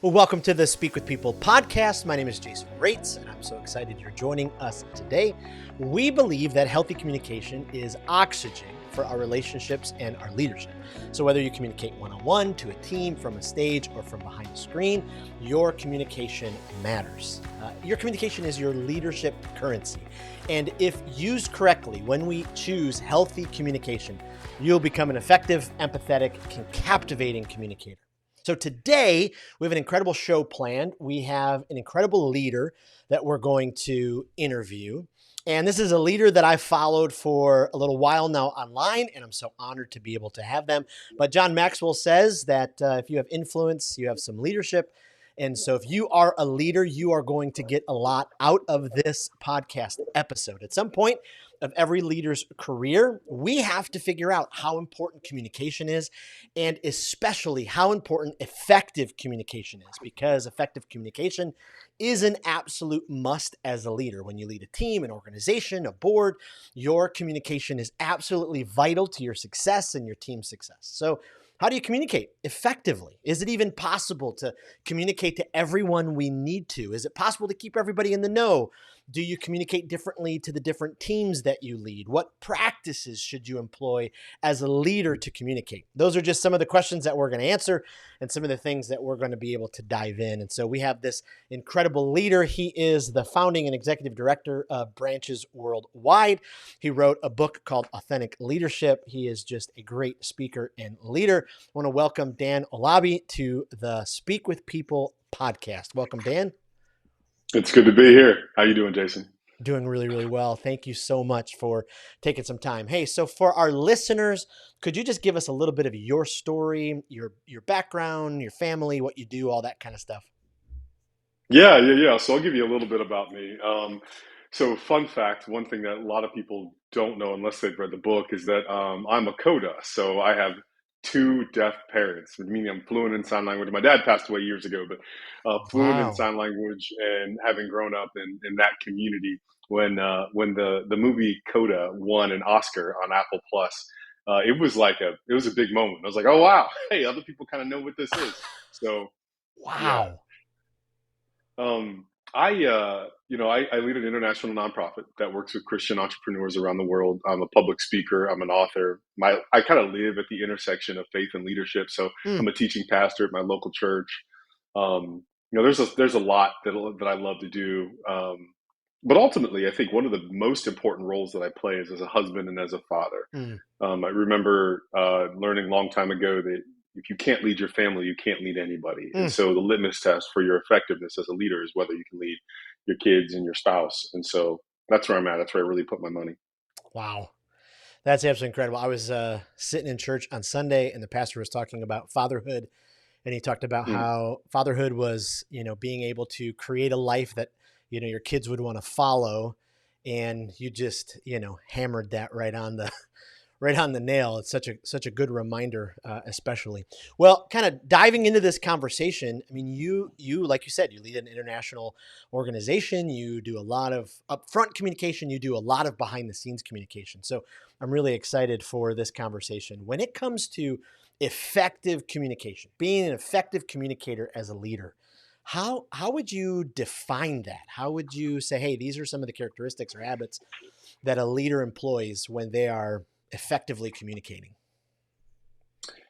Well, welcome to the Speak with People podcast. My name is Jason Rates, and I'm so excited you're joining us today. We believe that healthy communication is oxygen for our relationships and our leadership. So whether you communicate one-on-one, to a team, from a stage, or from behind a screen, your communication matters. Your communication is your leadership currency. And if used correctly, when we choose healthy communication, you'll become an effective, empathetic, and captivating communicator. So today, we have an incredible show planned. We have an incredible leader that we're going to interview. And this is a leader that I've followed for a little while now online, and I'm so honored to be able to have them. But John Maxwell says that if you have influence, you have some leadership. And so if you are a leader, you are going to get a lot out of this podcast episode. At some point of every leader's career, we have to figure out how important communication is, and especially how important effective communication is, because effective communication is an absolute must as a leader. When you lead a team, an organization, a board, your communication is absolutely vital to your success and your team's success. So how do you communicate effectively? Is it even possible to communicate to everyone we need to? Is it possible to keep everybody in the know? Do you communicate differently to the different teams that you lead? What practices should you employ as a leader to communicate? Those are just some of the questions that we're going to answer and some of the things that we're going to be able to dive in. And so we have this incredible leader. He is the founding and executive director of Branches Worldwide. He wrote a book called Authentic Leadership. He is just a great speaker and leader. I want to welcome Dan Owolabi to the Speak with People podcast. Welcome, Dan. It's good to be here. How you doing, Jason? Doing really, really well. Thank you so much for taking some time. Hey, so for our listeners, could you just give us a little bit of your story, your background, your family, what you do, all that kind of stuff? Yeah. So I'll give you a little bit about me. So fun fact, one thing that a lot of people don't know unless they've read the book is that I'm a coda. So I have two deaf parents, meaning I'm fluent in sign language. My dad passed away years ago, but fluent in Wow. sign language, and having grown up in that community when the movie Coda won an Oscar on Apple Plus, it was a big moment. I was like, oh wow, hey, other people kind of know what this is. So yeah. Wow. I lead an international nonprofit that works with Christian entrepreneurs around the world. I'm a public speaker. I'm an author. I kind of live at the intersection of faith and leadership. So Mm, I'm a teaching pastor at my local church. There's a lot that I love to do. But ultimately, I think one of the most important roles that I play is as a husband and as a father. mm, I remember learning a long time ago that if you can't lead your family, you can't lead anybody. And mm. so the litmus test for your effectiveness as a leader is whether you can lead your kids and your spouse. And so that's where I'm at. That's where I really put my money. Wow. That's absolutely incredible. I was sitting in church on Sunday, and the pastor was talking about fatherhood, and he talked about Mm. how fatherhood was, being able to create a life that, your kids would want to follow. And you just, hammered that right on the right on the nail. It's such a good reminder, especially. Well, kind of diving into this conversation. I mean, you like you said, you lead an international organization. You do a lot of upfront communication. You do a lot of behind the scenes communication. So I'm really excited for this conversation. When it comes to effective communication, being an effective communicator as a leader, how would you define that? How would you say, hey, these are some of the characteristics or habits that a leader employs when they are effectively communicating?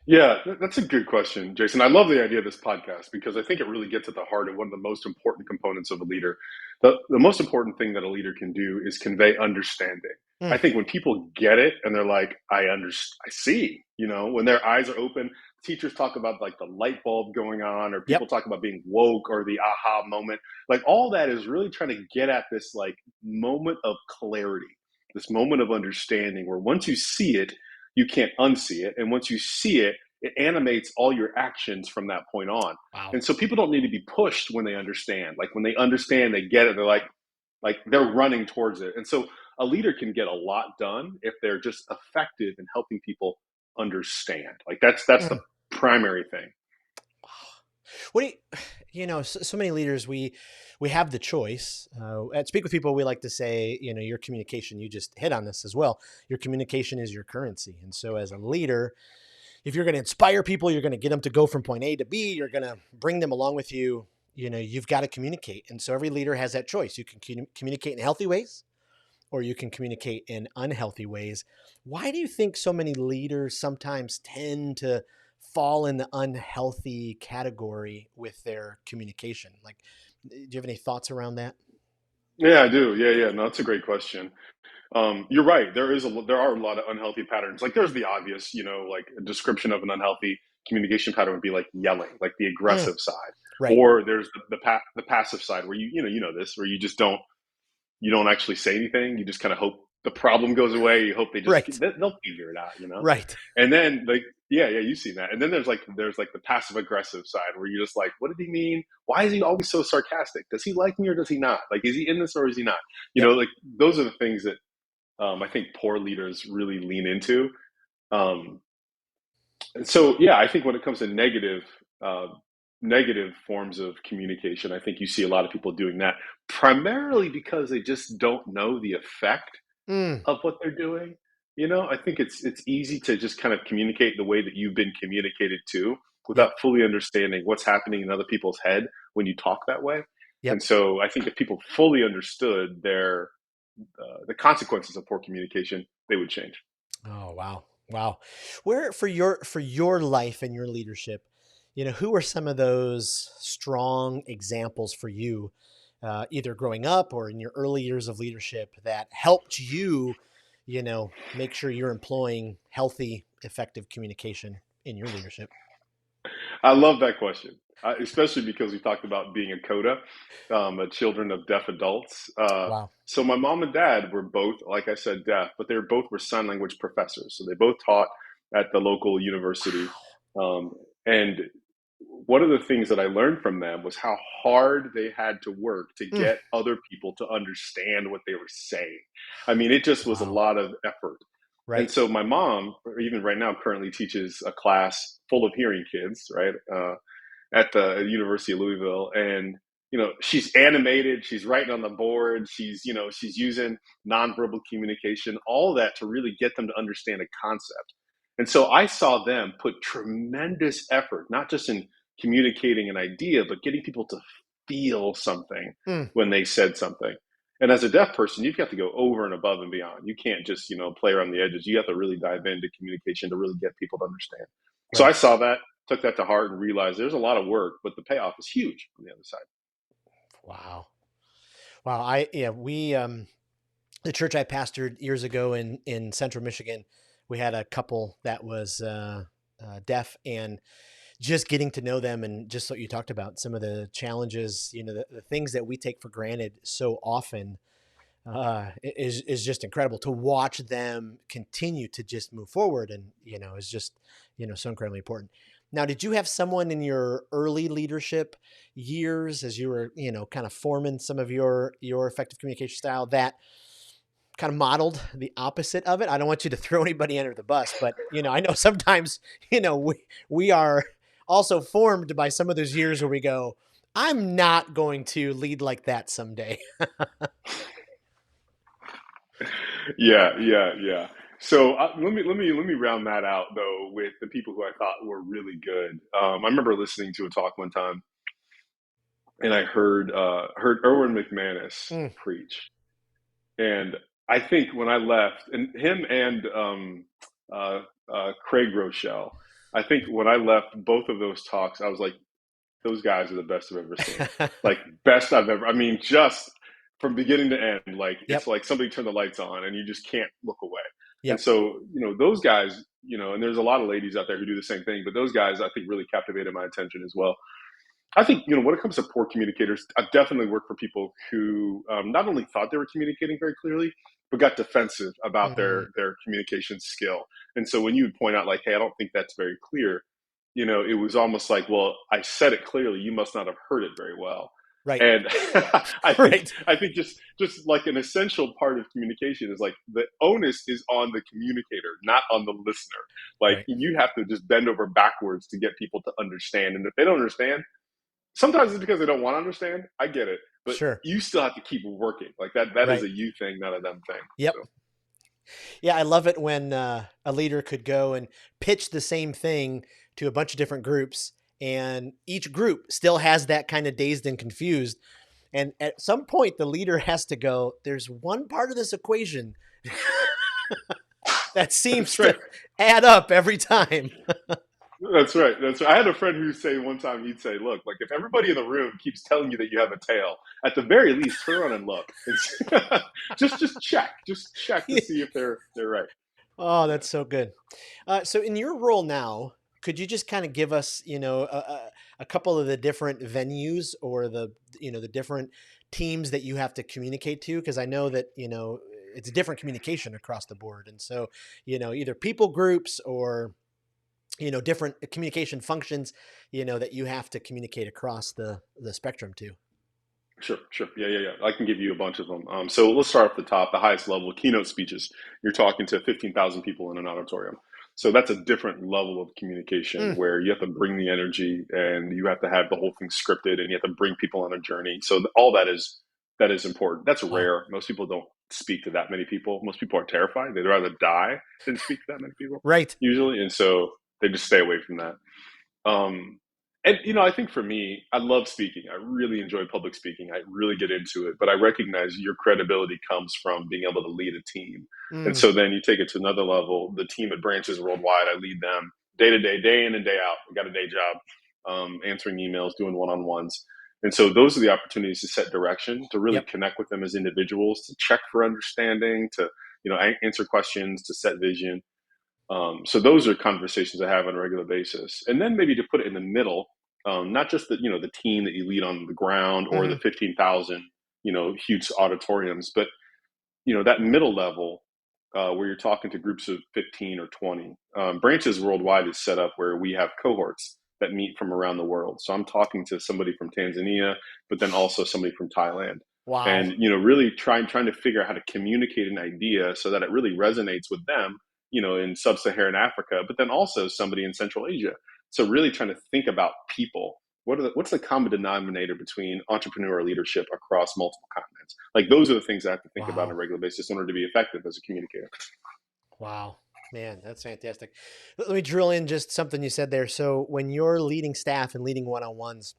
Yeah, that's a good question, Jason. I love the idea of this podcast because I think it really gets at the heart of one of the most important components of a leader. The most important thing that a leader can do is convey understanding. Mm, I think when people get it and they're like, I see, when their eyes are open, teachers talk about like the light bulb going on, or people yep. talk about being woke or the aha moment. Like all that is really trying to get at this like moment of clarity, this moment of understanding where once you see it, you can't unsee it. And once you see it, it animates all your actions from that point on. Wow. And so people don't need to be pushed when they understand. Like when they understand, they get it. They're like they're running towards it. And so a leader can get a lot done if they're just effective in helping people understand. Like that's the Mm. primary thing. What do so many leaders, we have the choice. At Speak with People, we like to say, your communication, you just hit on this as well. Your communication is your currency. And so as a leader, if you're going to inspire people, you're going to get them to go from point A to B, you're going to bring them along with you, you've got to communicate. And so every leader has that choice. You can communicate in healthy ways or you can communicate in unhealthy ways. Why do you think so many leaders sometimes tend to fall in the unhealthy category with their communication? Like, do you have any thoughts around that? Yeah, I do. Yeah, yeah. No, that's a great question. You're right. There are a lot of unhealthy patterns. Like there's the obvious, like a description of an unhealthy communication pattern would be like yelling, like the Mm, aggressive side, right. or there's the passive side where this where you don't actually say anything. You just kind of hope the problem goes away. You hope Right. they'll figure it out. Right. And then like yeah, you've seen that. And then there's like the passive aggressive side where you're just like, what did he mean? Why is he always so sarcastic? Does he like me or does he not? Like, is he in this or is he not? Yep. Like those are the things that I think poor leaders really lean into. Um, and so, yeah, I think when it comes to negative forms of communication, I think you see a lot of people doing that primarily because they just don't know the effect Mm, of what they're doing. I think it's easy to just kind of communicate the way that you've been communicated to yep. without fully understanding what's happening in other people's head when you talk that way. And Yep. so I think if people fully understood the consequences of poor communication, they would change. Oh, wow. Wow. Where for your life and your leadership, who are some of those strong examples for you, either growing up or in your early years of leadership that helped you, make sure you're employing healthy, effective communication in your leadership? I love that question, especially because we talked about being a coda, children of deaf adults. Wow. So my mom and dad were both, like I said, deaf, but they both were sign language professors. So they both taught at the local university. Wow. And one of the things that I learned from them was how hard they had to work to Mm, get other people to understand what they were saying. I mean, it just was a wow. lot of effort. And Right. so my mom, even right now, currently teaches a class full of hearing kids, right, at the University of Louisville. And she's animated, she's writing on the board, she's using nonverbal communication, all that to really get them to understand a concept. And so I saw them put tremendous effort, not just in communicating an idea, but getting people to feel something Mm, when they said something. And as a deaf person, you've got to go over and above and beyond. You can't just, play around the edges. You have to really dive into communication to really get people to understand. So I right. saw that, took that to heart, and realized there's a lot of work, but the payoff is huge on the other side. Wow. Wow. The church I pastored years ago in central Michigan, we had a couple that was deaf, and just getting to know them and just what you talked about, some of the challenges, the things that we take for granted so often, is just incredible to watch them continue to just move forward, and is just so incredibly important. Now, did you have someone in your early leadership years as you were kind of forming some of your effective communication style that kind of modeled the opposite of it? I don't want you to throw anybody under the bus, but I know sometimes we are also formed by some of those years where we go, I'm not going to lead like that someday. Yeah, yeah, yeah. So let me round that out though with the people who I thought were really good. I remember listening to a talk one time, and I heard Erwin McManus Mm, preach, and I think when I left, and him and uh, Craig Rochelle, I think when I left both of those talks, I was like, those guys are the best I've ever seen. Like best I've ever. I mean, just from beginning to end, like it's yep. like somebody turned the lights on and you just can't look away. And Yep. so, those guys, and there's a lot of ladies out there who do the same thing, but those guys I think really captivated my attention as well. I think, when it comes to poor communicators, I've definitely worked for people who not only thought they were communicating very clearly, but got defensive about Mm, their communication skill. And so when you would point out, like, hey, I don't think that's very clear, it was almost like, well, I said it clearly, you must not have heard it very well. right. And I think Right. I think just like an essential part of communication is like the onus is on the communicator, not on the listener. Like Right. you have to just bend over backwards to get people to understand. And if they don't understand, sometimes it's because they don't want to understand. I get it, but Sure. you still have to keep working. Like that is Right. a you thing, not a them thing. Yep. So Yeah, I love it when a leader could go and pitch the same thing to a bunch of different groups, and each group still has that kind of dazed and confused. And at some point, the leader has to go, there's one part of this equation that seems That's right. to add up every time. That's right. That's right. I had a friend who say one time he'd say, "Look, like if everybody in the room keeps telling you that you have a tail, at the very least, turn around and look. It's just check to see if they're right." Oh, Yeah. that's so good. So, in your role now, could you just kind of give us, a couple of the different venues or the different teams that you have to communicate to? Because I know that it's a different communication across the board, and so either people groups or different communication functions, that you have to communicate across the spectrum to. Sure, sure. Yeah, yeah, yeah. I can give you a bunch of them. So let's start off the top, the highest level, keynote speeches. You're talking to 15,000 people in an auditorium. So that's a different level of communication Mm, where you have to bring the energy and you have to have the whole thing scripted and you have to bring people on a journey. So all that is important. That's wow. rare. Most people don't speak to that many people. Most people are terrified. They'd rather die than speak to that many people Right. usually. And so they just stay away from that. Um, and I think for me, I love speaking. I really enjoy public speaking. I really get into it, but I recognize your credibility comes from being able to lead a team. And Mm, so then you take it to another level. The team at Branches Worldwide, I lead them day to day, day in and day out. I got a day job, answering emails, doing one-on-ones. And so those are the opportunities to set direction, to really yep. connect with them as individuals, to check for understanding, to answer questions, to set vision. So those are conversations I have on a regular basis. And then maybe to put it in the middle, not just the team that you lead on the ground or the Hmm. 15,000 huge auditoriums, but that middle level where you're talking to groups of 15 or 20. Branches Worldwide is set up where we have cohorts that meet from around the world. So I'm talking to somebody from Tanzania, but then also somebody from Thailand. Wow. And really trying to figure out how to communicate an idea so that it really resonates with them, in sub-Saharan Africa, but then also somebody in Central Asia. So really trying to think about people. What's the common denominator between entrepreneurial leadership across multiple continents? Like those are the things I have to think about on a Wow. regular basis in order to be effective as a communicator. Wow. Man, that's fantastic. Let me drill in just something you said there. So, when you're leading staff and leading one-on-ones,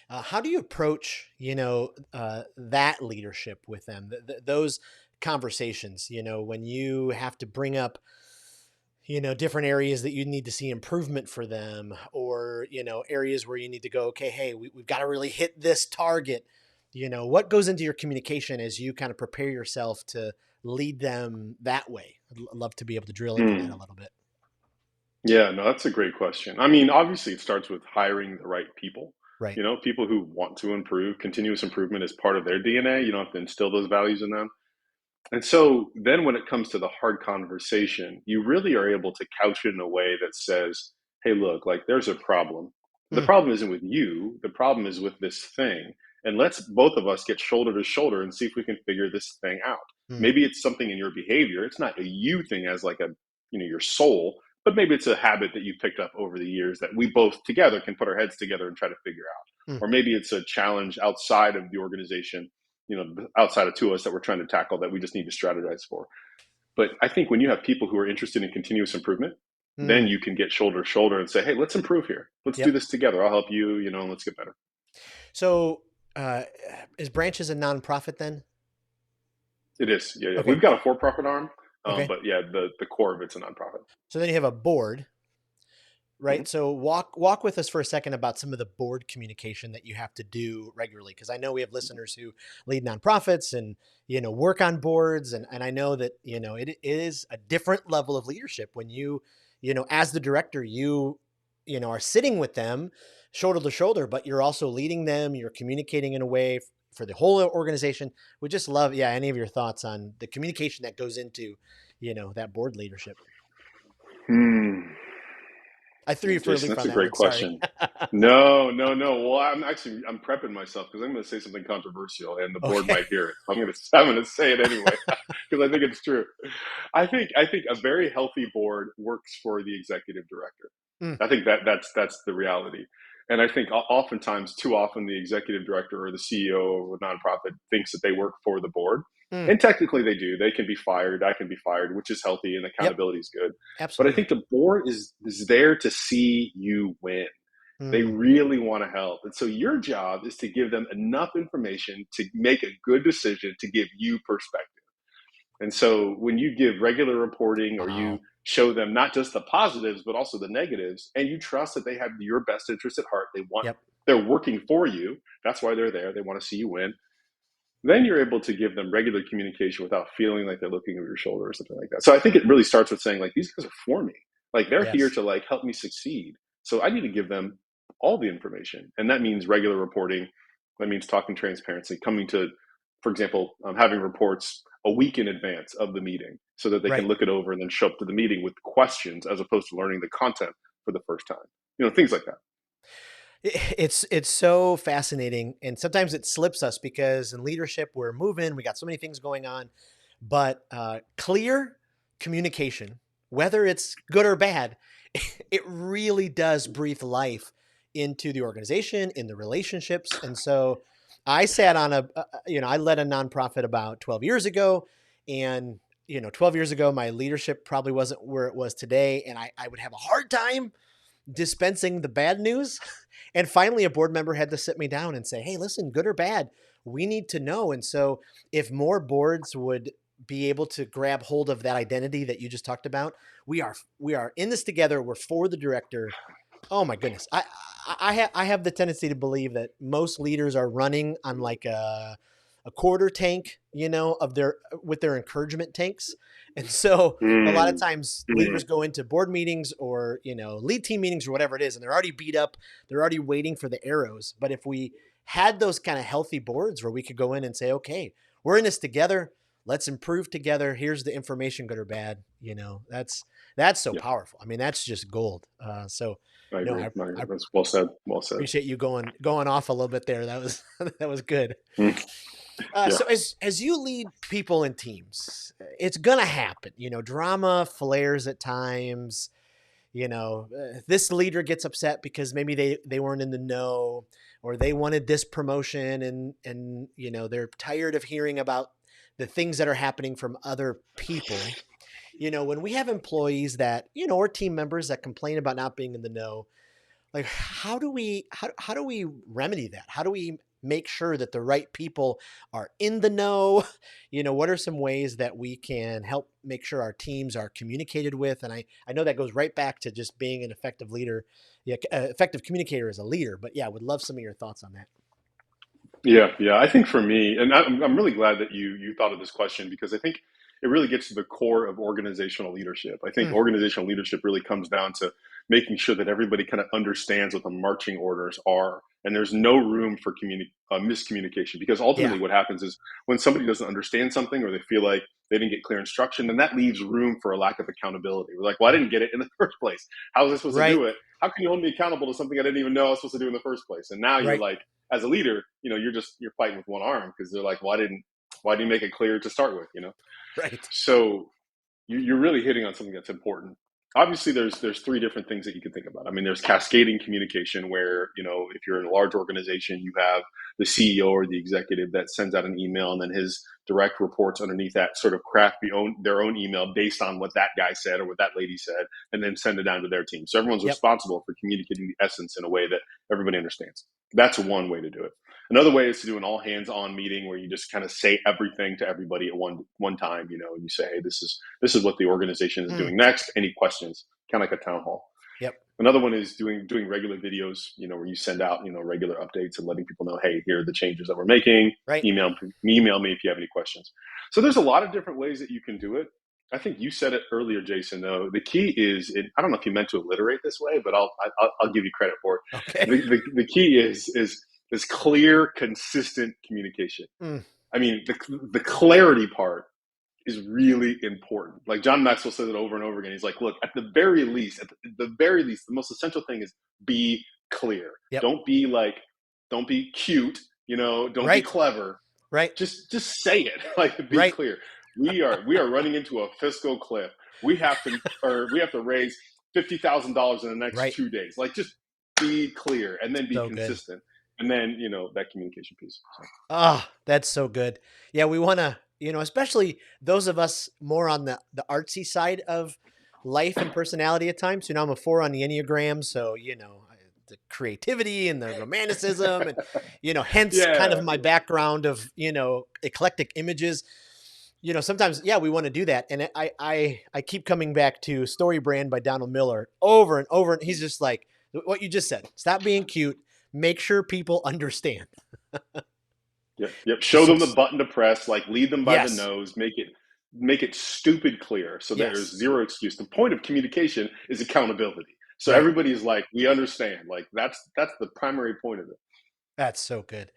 how do you approach, that leadership with them? Those conversations, when you have to bring up, different areas that you need to see improvement for them, or areas where you need to go, okay, hey, we've got to really hit this target. What goes into your communication as you kind of prepare yourself to lead them that way? I'd love to be able to drill into that a Hmm. little bit. Yeah, no, that's a great question. I mean, obviously, it starts with hiring the right people. Right. People who want to improve. Continuous improvement is part of their DNA. You don't have to instill those values in them. And so then when it comes to the hard conversation, you really are able to couch it in a way that says, hey, look, like there's a problem. The Mm, problem isn't with you, the problem is with this thing. And let's both of us get shoulder to shoulder and see if we can figure this thing out. mm, Maybe it's something in your behavior. It's not a you thing as like your soul, but maybe it's a habit that you picked up over the years that we both together can put our heads together and try to figure out. mm. Or maybe it's a challenge outside of the organization, outside of two of us that we're trying to tackle that we just need to strategize for. But I think when you have people who are interested in continuous improvement, then Mm. you can get shoulder to shoulder and say, hey, let's improve here. Let's do Yep. this together. I'll help you, and let's get better. So, is Branches a nonprofit then? It is. Yeah, yeah. Okay. We've got a for profit arm, Okay. but yeah, the core of it's a nonprofit. So then you have a board, Mhm. right? So walk with us for a second about some of the board communication that you have to do regularly, because I know we have listeners who lead nonprofits and work on boards, and I know that it is a different level of leadership when as the director are sitting with them shoulder to shoulder, but you're also leading them, you're communicating in a way for the whole organization. We just love, yeah, any of your thoughts on the communication that goes into that board leadership. Hmm. I threw you for a Jason, loop that's on a that great one. Sorry. question. No, no, no. Well, I'm prepping myself because I'm going to say something controversial, and the board Okay. might hear it. I'm going to say it anyway because I think it's true. I think a very healthy board works for the executive director. Mm, I think that's the reality, and I think oftentimes, too often, the executive director or the CEO of a nonprofit thinks that they work for the board, Mm. And technically they do. They can be fired. I can be fired, which is healthy and Yep. accountability is good. But I Absolutely. think the board is there to see you win. They Mm. really want to help. And so your job is to give them enough information to make a good decision to give you perspective. And so when you give regular reporting or you Wow. show them not just the positives, but also the negatives, and you trust that they have your best interest at heart, Yep. they're working for you. That's why they're there. They want to see you win. Then you're able to give them regular communication without feeling like they're looking over your shoulder or something like that. So I think it really starts with saying like, these guys are for me. Like they're here Yes. to like help me succeed. So I need to give them all the information. And that means regular reporting. That means talking transparency, coming to, for example, having reports a week in advance of the meeting so that they can Right. look it over and then show up to the meeting with questions as opposed to learning the content for the first time. Things like that. It's so fascinating, and sometimes it slips us because in leadership we're moving, we got so many things going on, but clear communication, whether it's good or bad, it really does breathe life into the organization, in the relationships. And so I sat on I led a nonprofit about 12 years ago, and 12 years ago my leadership probably wasn't where it was today, and I would have a hard time dispensing the bad news. And finally, a board member had to sit me down and say, hey, listen, good or bad, we need to know. And so, if more boards would be able to grab hold of that identity that you just talked about, we are in this together. We're for the director. Oh my goodness. I have the tendency to believe that most leaders are running on like a quarter tank, of their with their encouragement tanks. And so a lot of Mm, times leaders mm, go into board meetings or, lead team meetings or whatever it is, and they're already beat up. They're already waiting for the arrows. But if we had those kind of healthy boards where we could go in and say, okay, we're in this together. Let's improve together. Here's the information, good or bad. That's so yeah, powerful. I mean, that's just gold. I No, agree. I, I agree. I That's well said. Well said. appreciate you going off a little bit there. That was that was good. Mm, yeah. So as you lead people in teams, it's gonna happen. Drama flares at times. This leader gets upset because maybe they weren't in the know, or they wanted this promotion, and they're tired of hearing about the things that are happening from other people. When we have employees that or team members that complain about not being in the know, like how do we remedy that? How do we make sure that the right people are in the know? What are some ways that we can help make sure our teams are communicated with? And I know that goes right back to just being an effective leader, yeah, effective communicator as a leader. But yeah, would love some of your thoughts on that. Yeah, yeah. I think for me, and I'm really glad that you thought of this question because I think it really gets to the core of organizational leadership. I think Mm, organizational leadership really comes down to making sure that everybody kind of understands what the marching orders are, and there's no room for miscommunication. Because yeah, ultimately, what happens is when somebody doesn't understand something or they feel like they didn't get clear instruction, then that leaves room for a lack of accountability. We're like, "Well, I didn't get it in the first place. How was I supposed to right, do it? How can you hold me accountable to something I didn't even know I was supposed to do in the first place?" And now you're right, like as a leader, you're fighting with one arm because they're like, why didn't you make it clear to start with? right. So you're really hitting on something that's important. Obviously, there's three different things that you can think about. I mean, there's cascading communication, where if you're in a large organization, you have the CEO or the executive that sends out an email, and then his direct reports underneath that sort of craft their own email based on what that guy said or what that lady said, and then send it down to their team. So everyone's Yep, responsible for communicating the essence in a way that everybody understands. That's one way to do it. Another way is to do an all hands on meeting where you just kind of say everything to everybody at one time. And you say, hey, this is what the organization is mm, doing next. Any questions? Kind of like a town hall. yep, Another one is doing regular videos, where you send out, regular updates and letting people know, hey, here are the changes that we're making. right. Email me if you have any questions. So there's a lot of different ways that you can do it. I think you said it earlier, Jason. Though the key is, I don't know if you meant to alliterate this way, but I'll give you credit for it. Okay. The key is clear, consistent communication. Mm, I mean, the clarity part is really important. Like John Maxwell says it over and over again. He's like, look, at the very least, the most essential thing is be clear. yep, Don't be like, don't be cute, don't be right, clever. right, Just say it. Like be right. clear. We are running into a fiscal cliff. We have to raise $50,000 in the next Right. 2 days. Like just be clear and then be So good. consistent. And then, that communication piece. So. Ah, that's so good. Yeah, we want to. especially those of us more on the artsy side of life and personality at times. I'm a 4 on the Enneagram, so the creativity and the romanticism, and hence kind of Yeah, my background of eclectic images. Sometimes, yeah, we want to do that, and I keep coming back to Story Brand by Donald Miller over and over, and he's just like what you just said: stop being cute, make sure people understand. yep. Show Just them the button to press, like lead them by the yes, nose, make it stupid clear so there's yes, zero excuse. The point of communication is accountability. So right. everybody's like, we understand. Like that's the primary point of it. That's so good.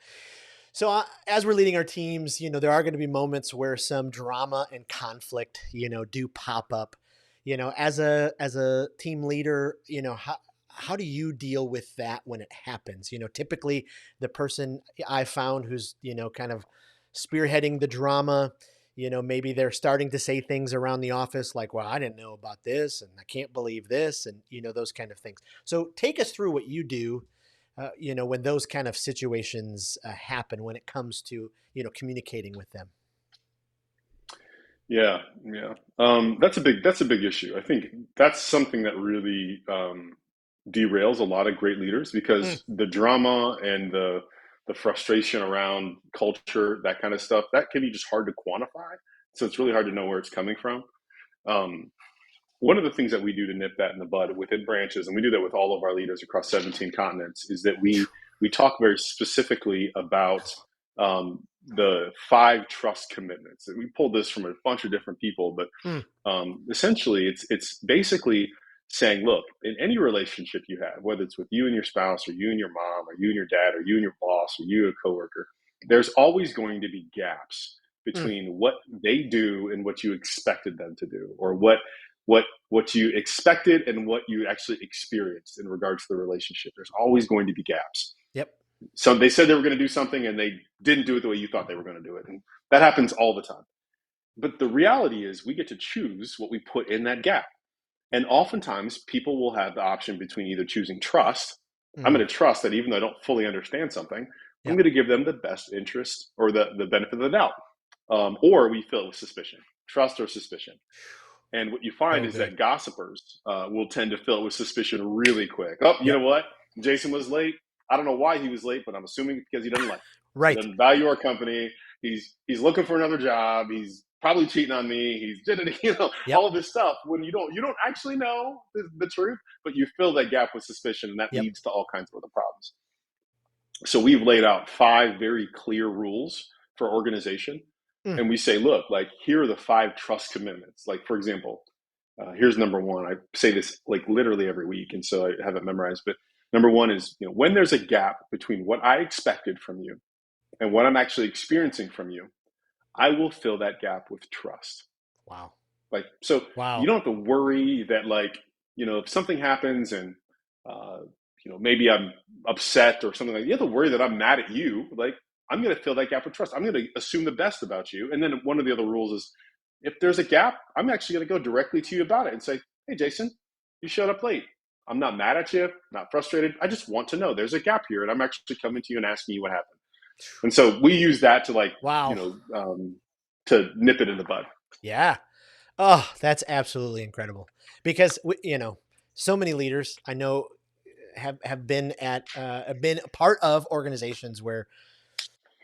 So as we're leading our teams, there are going to be moments where some drama and conflict, do pop up. As a team leader, how do you deal with that when it happens? Typically the person I found who's, kind of spearheading the drama, maybe they're starting to say things around the office like, well, I didn't know about this and I can't believe this, and those kind of things. So take us through what you do when those kind of situations happen when it comes to, communicating with them. Yeah, yeah. That's a big issue. I think that's something that really derails a lot of great leaders Mm, because the drama and the frustration around culture, that kind of stuff, that can be just hard to quantify. So it's really hard to know where it's coming from. Um, One of the things that we do to nip that in the bud within branches, and we do that with all of our leaders across 17 continents, is that we talk very specifically about the 5 trust commitments. And we pulled this from a bunch of different people, but mm, essentially, it's basically saying, look, in any relationship you have, whether it's with you and your spouse, or you and your mom, or you and your dad, or you and your boss, or you and a coworker, there's always going to be gaps mm. between what they do and what you expected them to do, or what you expected and what you actually experienced in regards to the relationship. There's always going to be gaps. Yep. So they said they were going to do something and they didn't do it the way you thought they were going to do it, and that happens all the time. But the reality is, we get to choose what we put in that gap. And oftentimes, people will have the option between either choosing trust. I'm Mm, going to trust that even though I don't fully understand something, I'm yep. going to give them the best interest or the benefit of the doubt. Or we fill it with suspicion, trust or suspicion. And what you find So is good. that gossipers will tend to fill it with suspicion really quick. Oh, you know Yep. what? Jason was late. I don't know why he was late, but I'm assuming because he doesn't like us. He Right. doesn't value our company. He's looking for another job. He's probably cheating on me. He's Yep. all of this stuff when you don't actually know the truth, but you fill that gap with suspicion, and that Yep. leads to all kinds of other problems. So we've laid out 5 very clear rules for organization, Mm, and we say, look, like here are the 5 trust commitments. Like for example, here's number one. I say this like literally every week, and so I have it memorized. But number one is, when there's a gap between what I expected from you and what I'm actually experiencing from you, I will fill that gap with trust. wow. Like, so you Wow. don't have to worry that, like, if something happens and, uh, maybe I'm upset or something, like, you have to worry that I'm mad at you. Like, I'm going to fill that gap with trust. I'm going to assume the best about you. And then one of the other rules is, if there's a gap, I'm actually going to go directly to you about it and say, hey, Jason, you showed up late. I'm not mad at you, not frustrated. I just want to know there's a gap here. And I'm actually coming to you and asking you what happened. And so we use that to, like, Wow. to nip it in the bud. Yeah. Oh, that's absolutely incredible. Because so many leaders I know have been a part of organizations where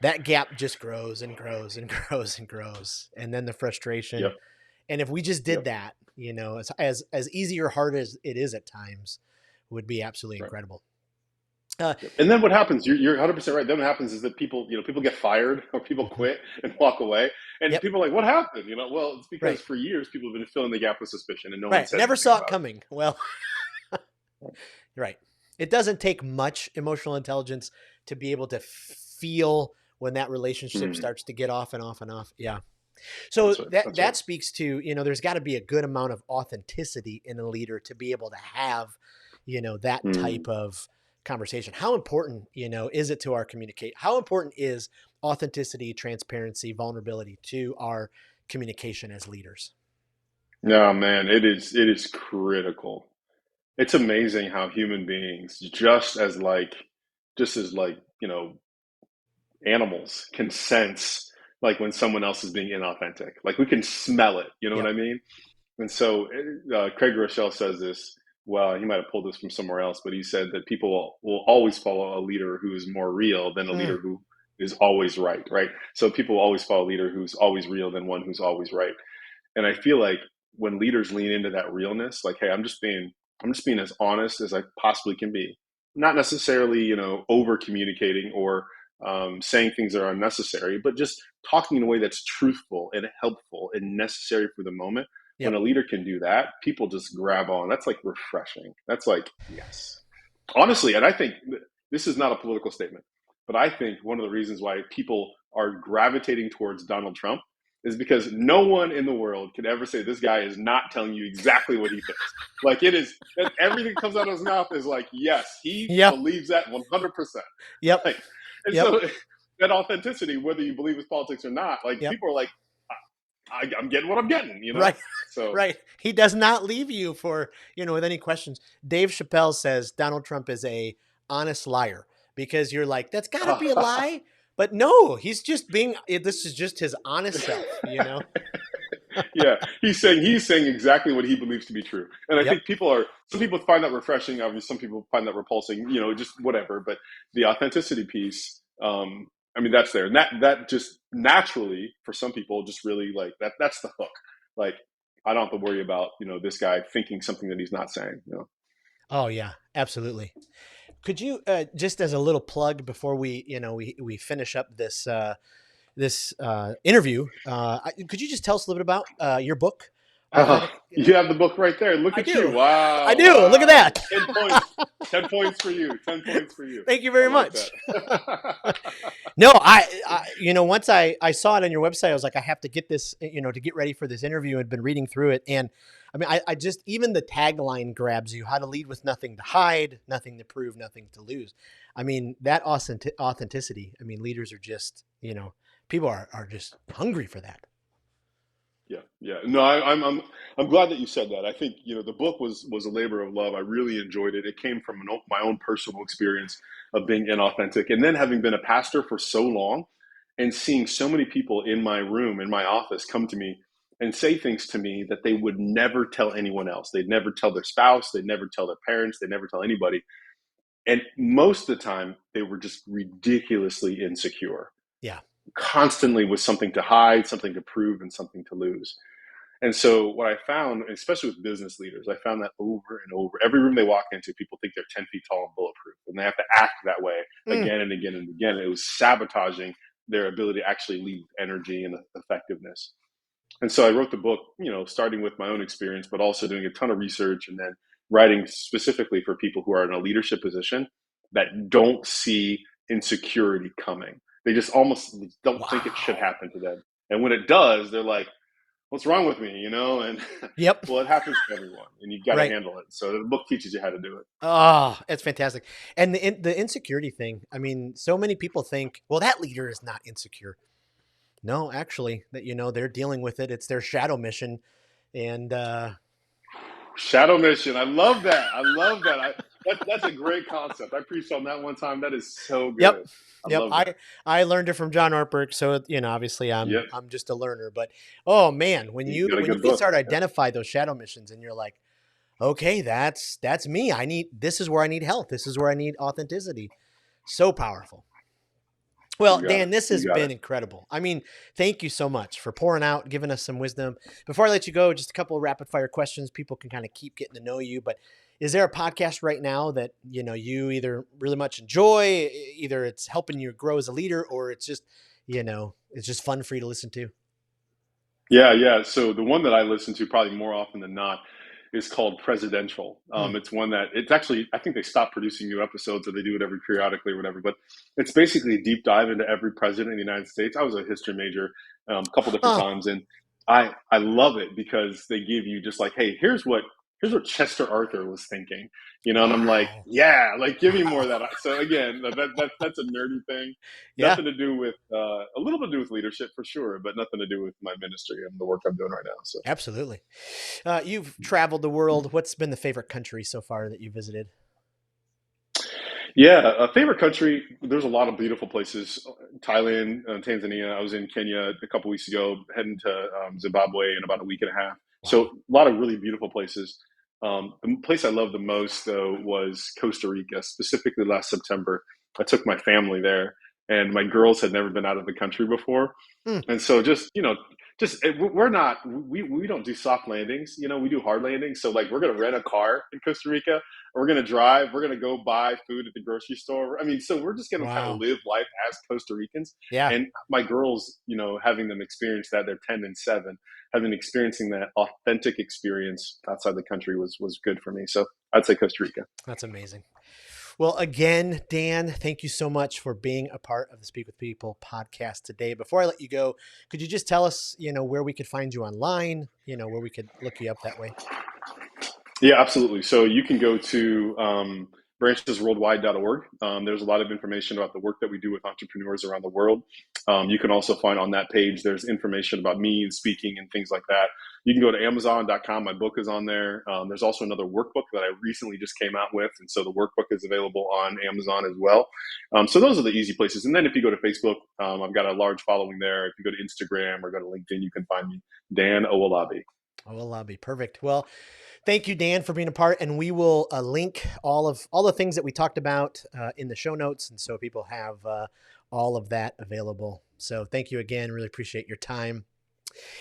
that gap just grows and grows and grows and grows, and then the frustration. Yep. And if we just did Yep. that, as easy or hard as it is at times, would be absolutely Right. incredible. Uh, Yep. And then what happens? You're 100% right. Then what happens is that people get fired or people mhm. quit and walk away, and Yep. people are like, "What happened?" Well, it's because Right. for years people have been filling the gap with suspicion, and no one Right. said Never anything saw it about coming. Well, right. It doesn't take much emotional intelligence to be able to feel when that it. relationship Hmm. starts to get off and off and off. Yeah. So That's right. that That's right. that speaks to, there's got to be a good amount of authenticity in a leader to be able to have, that Hmm. type of conversation. How important, is it to our communicate? How important is authenticity, transparency, vulnerability to our communication as leaders? No, man, it is critical. It's amazing how human beings, just as like animals, can sense like when someone else is being inauthentic. Like we can smell it. You know what Yep. I mean? And so Craig Rochelle says this. Well, he might have pulled this from somewhere else, but he said that people will always follow a leader who is more real than a Mm. leader who is always right, right? So people will always follow a leader who's always real than one who's always right. And I feel like when leaders lean into that realness, like, hey, I'm just being as honest as I possibly can be. Not necessarily, over communicating or saying things that are unnecessary, but just talking in a way that's truthful and helpful and necessary for the moment. When Yep. a leader can do that, people just grab on. That's like refreshing. That's like, yes. Honestly, and I think this is not a political statement, but I think one of the reasons why people are gravitating towards Donald Trump is because no one in the world could ever say this guy is not telling you exactly what he thinks. Like it is, everything comes out of his mouth is like, yes, he Yep. believes that 100%. Yep. Like, and Yep. so that authenticity, whether you believe his politics or not, like Yep. people are like, I'm getting what I'm getting, Right. So Right. He does not leave you for, with any questions. Dave Chappelle says Donald Trump is a honest liar because you're like, that's got to be a lie. But no, he's just this is just his honest self. yeah, he's saying exactly what he believes to be true, and I Yep. think some people find that refreshing. Obviously, some people find that repulsing. Just whatever. But the authenticity piece, I mean, that's there, and that just naturally for some people just really like that. That's the hook. Like I don't have to worry about this guy thinking something that he's not saying. Oh yeah, absolutely. Could you just as a little plug before we finish up this interview, could you just tell us a little bit about your book, Authentic? You have the book right there. Look I at you! do. I Wow, do. Look at wow! that. 10 points. 10 points for you. 10 points for you. Thank you I very like much. that. No, once I saw it on your website, I was like, I have to get this, to get ready for this interview, and been reading through it. And I mean, I just, even the tagline grabs you: how to lead with nothing to hide, nothing to prove, nothing to lose. I mean, that authenticity. I mean, leaders are just, people are just hungry for that. Yeah, yeah. No, I'm glad that you said that. I think the book was a labor of love. I really enjoyed it. It came from my own personal experience of being inauthentic, and then having been a pastor for so long, and seeing so many people in my room, in my office, come to me and say things to me that they would never tell anyone else. They'd never tell their spouse. They'd never tell their parents. They'd never tell anybody. And most of the time, they were just ridiculously insecure, Yeah. constantly with something to hide, something to prove, and something to lose. And so what I found, especially with business leaders, I found that over and over. Every room they walk into, people think they're 10 feet tall and bulletproof, and they have to act that way Mm. again and again and again. It was sabotaging their ability to actually lead with energy and effectiveness. And so I wrote the book, starting with my own experience, but also doing a ton of research and then writing specifically for people who are in a leadership position that don't see insecurity coming. They just almost don't think it should Wow. happen to them. And when it does, they're like, what's wrong with me? And Yep. well, it happens to everyone and you've got to Right. handle it. So the book teaches you how to do it. Oh, it's fantastic. And the insecurity thing. I mean, so many people think, well, that leader is not insecure. No, actually, that they're dealing with it. It's their shadow mission, and Shadow mission. I love that. I love that. That's a great concept. I preached on that one time. That is so yep, good. I yep. love that. I learned it from John Ortberg, so obviously Yep. I'm just a learner. But oh man, when You you got a when you good can book. start to Yeah. identify those shadow missions, and you're like, okay, that's me. This is where I need health. This is where I need authenticity. So powerful. Well, You got it. Dan, this has You got it. been incredible. I mean, thank you so much for pouring out, giving us some wisdom. Before I let you go, just a couple of rapid fire questions. People can kind of keep getting to know you. But is there a podcast right now that you either really much enjoy, either it's helping you grow as a leader, or it's just fun for you to listen to? Yeah, yeah. So the one that I listen to probably more often than not is called Presidential. Hmm. It's one that it's actually I think they stopped producing new episodes, or they do it every periodically or whatever. But it's basically a deep dive into every president in the United States. I was a history major a couple different Oh, times, and I love it because they give you just like, hey, here's what Chester Arthur was thinking, and I'm like, wow, yeah, like give me more of wow, that. So again, that's a nerdy thing. yeah. Nothing to do with a little bit to do with leadership for sure, but nothing to do with my ministry and the work I'm doing right now. So Absolutely. You've traveled the world. What's been the favorite country so far that you visited? yeah, a favorite country. There's a lot of beautiful places Thailand, Tanzania. I was in Kenya a couple weeks ago, heading to Zimbabwe in about a week and a half. So Wow. a lot of really beautiful places. The place I loved the most, though, was Costa Rica, specifically last September. I took my family there, and my girls had never been out of the country before. Mm, And so we're not, we don't do soft landings, we do hard landings. So like, we're going to rent a car in Costa Rica, or we're going to drive, we're going to go buy food at the grocery store. I mean, so we're just going to kind of wow. live life as Costa Ricans. Yeah, And my girls, having them experience that, they're 10 and 7, having experiencing that authentic experience outside the country was good for me. So I'd say Costa Rica. that's amazing. Well, again, Dan, thank you so much for being a part of the Speak with People podcast today. Before I let you go, could you just tell us, where we could find you online, where we could look you up that way? Yeah, absolutely. So you can go to branchesworldwide.org. There's a lot of information about the work that we do with entrepreneurs around the world. You can also find on that page, there's information about me and speaking and things like that. You can go to Amazon.com. My book is on there. There's also another workbook that I recently just came out with. And so the workbook is available on Amazon as well. So those are the easy places. And then if you go to Facebook, I've got a large following there. If you go to Instagram or go to LinkedIn, you can find me, Dan Owolabi. Owolabi. Perfect. Well, thank you, Dan, for being a part, and we will link all the things that we talked about in the show notes, and so people have all of that available. So thank you again. Really appreciate your time.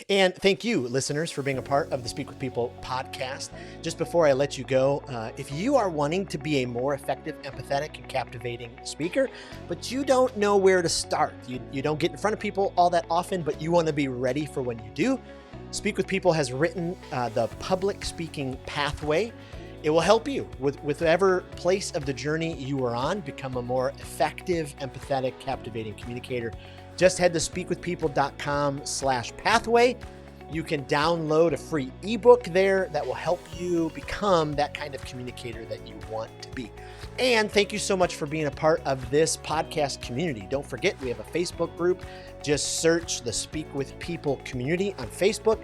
And thank you, listeners, for being a part of the Speak with People podcast. Just before I let you go, if you are wanting to be a more effective, empathetic, and captivating speaker, but you don't know where to start, you don't get in front of people all that often, but you want to be ready for when you do, Speak with People has written the public speaking pathway. It will help you with whatever place of the journey you are on, become a more effective, empathetic, captivating communicator. Just head to speakwithpeople.com/pathway. You can download a free ebook there that will help you become that kind of communicator that you want to be. And thank you so much for being a part of this podcast community. Don't forget, we have a Facebook group. Just search the Speak with People community on Facebook.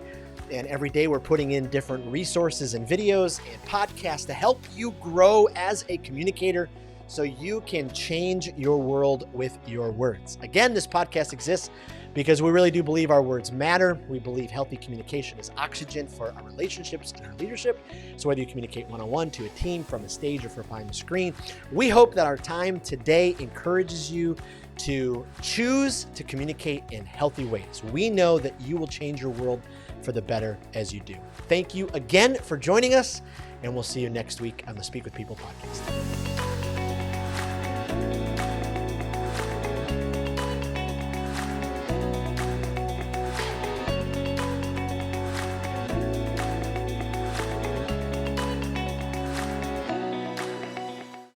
And every day we're putting in different resources and videos and podcasts to help you grow as a communicator so you can change your world with your words. Again, this podcast exists because we really do believe our words matter. We believe healthy communication is oxygen for our relationships and our leadership. So whether you communicate one-on-one, to a team, from a stage, or from behind the screen, we hope that our time today encourages you to choose to communicate in healthy ways. We know that you will change your world for the better as you do. Thank you again for joining us, and we'll see you next week on the Speak with People podcast.